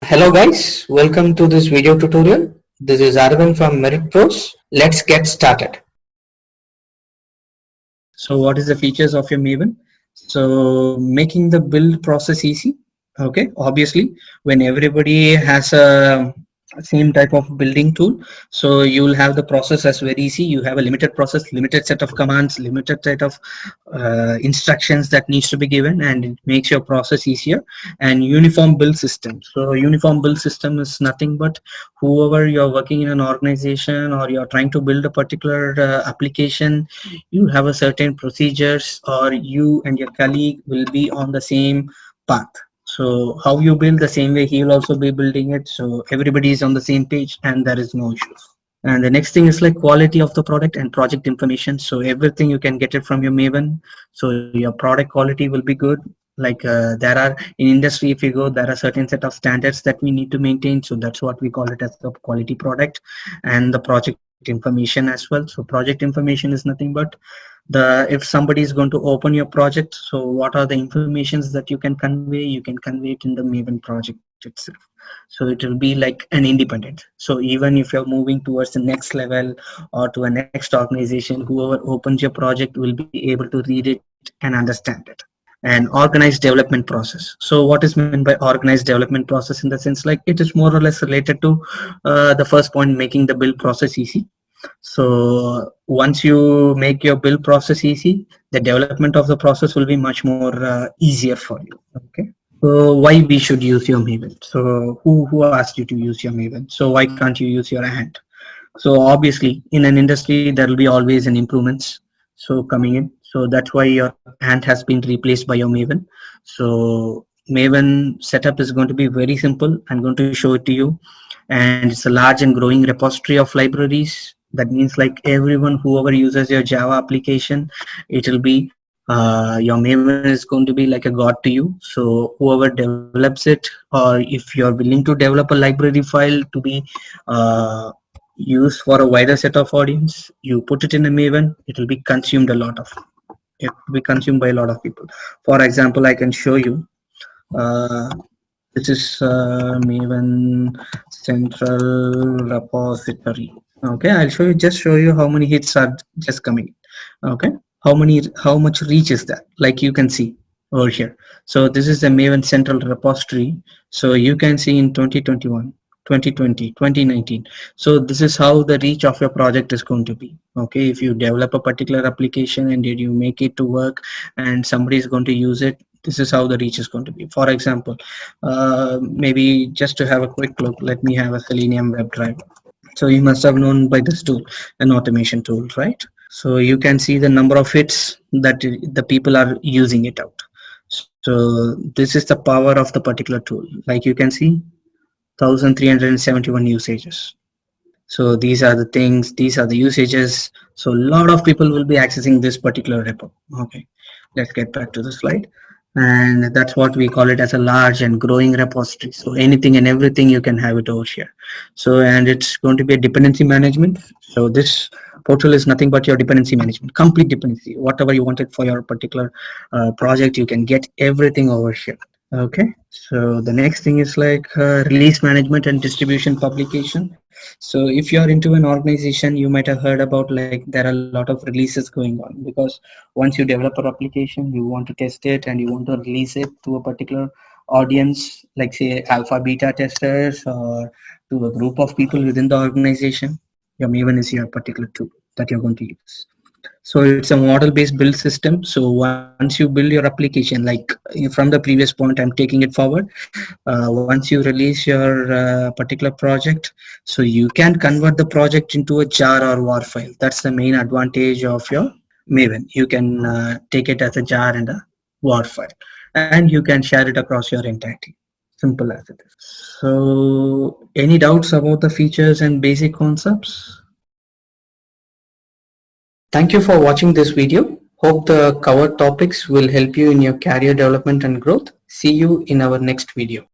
Hello guys, welcome to this video tutorial. This is Arvind from Merit Pros. Let's get started. So what is the features of your Maven? So making the build process easy. Okay, obviously when everybody has a same type of building tool, so you will have the process as very easy. You have a limited process, limited set of commands, limited set of instructions that needs to be given, and it makes your process easier. And uniform build system. So uniform build system is nothing but whoever you're working in an organization or you're trying to build a particular application, you have a certain procedures, or you and your colleague will be on the same path. So how you build, the same way he will also be building it, so everybody is on the same page and there is no issues. And the next thing is like quality of the product and project information. So everything you can get it from your Maven, so your product quality will be good. Like there are in industry, if you go, there are certain set of standards that we need to maintain, so that's what we call it as the quality product. And the project information as well. So project information is nothing but if somebody is going to open your project, so what are the informations that you can convey, you can convey it in the Maven project itself. So it will be like an independent. So even if you're moving towards the next level or to a next organization, whoever opens your project will be able to read it and understand it. And organized development process. So what is meant by organized development process, in the sense like it is more or less related to the first point, making the build process easy. So once you make your build process easy, the development of the process will be much more easier for you. Okay. So why we should use your Maven? So who asked you to use your Maven? So why can't you use your Ant? So obviously in an industry there will be always an improvements so coming in. So that's why your Ant has been replaced by your Maven. So Maven setup is going to be very simple. I'm going to show it to you. And it's a large and growing repository of libraries. That means like everyone, whoever uses your Java application, it will be your Maven is going to be like a god to you. So whoever develops it, or if you're willing to develop a library file to be used for a wider set of audience, you put it in a Maven, it will be consumed it will be consumed by a lot of people. For example, I can show you. This is Maven Central Repository. Okay, I'll just show you how many hits are just coming. Okay, how much reach is that? Like you can see over here. So this is the Maven Central Repository. So you can see in 2021, 2020, 2019. So this is how the reach of your project is going to be. Okay, if you develop a particular application and did you make it to work and somebody is going to use it, this is how the reach is going to be. For example, maybe just to have a quick look, let me have a Selenium WebDriver. So you must have known by this tool, an automation tool, right? So you can see the number of hits that the people are using it out. So this is the power of the particular tool. Like you can see 1371 usages. So these are the things, these are the usages. So a lot of people will be accessing this particular repo. Okay, let's get back to the slide. And that's what we call it as a large and growing repository. So anything and everything you can have it over here. So, and it's going to be a dependency management. So this portal is nothing but your dependency management, complete dependency. Whatever you wanted for your particular project, you can get everything over here. Okay, so the next thing is like release management and distribution publication. So if you are into an organization, you might have heard about like there are a lot of releases going on, because once you develop an application, you want to test it and you want to release it to a particular audience, like say alpha beta testers, or to a group of people within the organization. Your Maven is your particular tool that you're going to use. So it's a model based build system. So once you build your application, like from the previous point, I'm taking it forward. Once you release your particular project, so you can convert the project into a jar or WAR file. That's the main advantage of your Maven. You can take it as a jar and a WAR file, and you can share it across your entire team. Simple as it is. So any doubts about the features and basic concepts? Thank you for watching this video. Hope the covered topics will help you in your career development and growth. See you in our next video.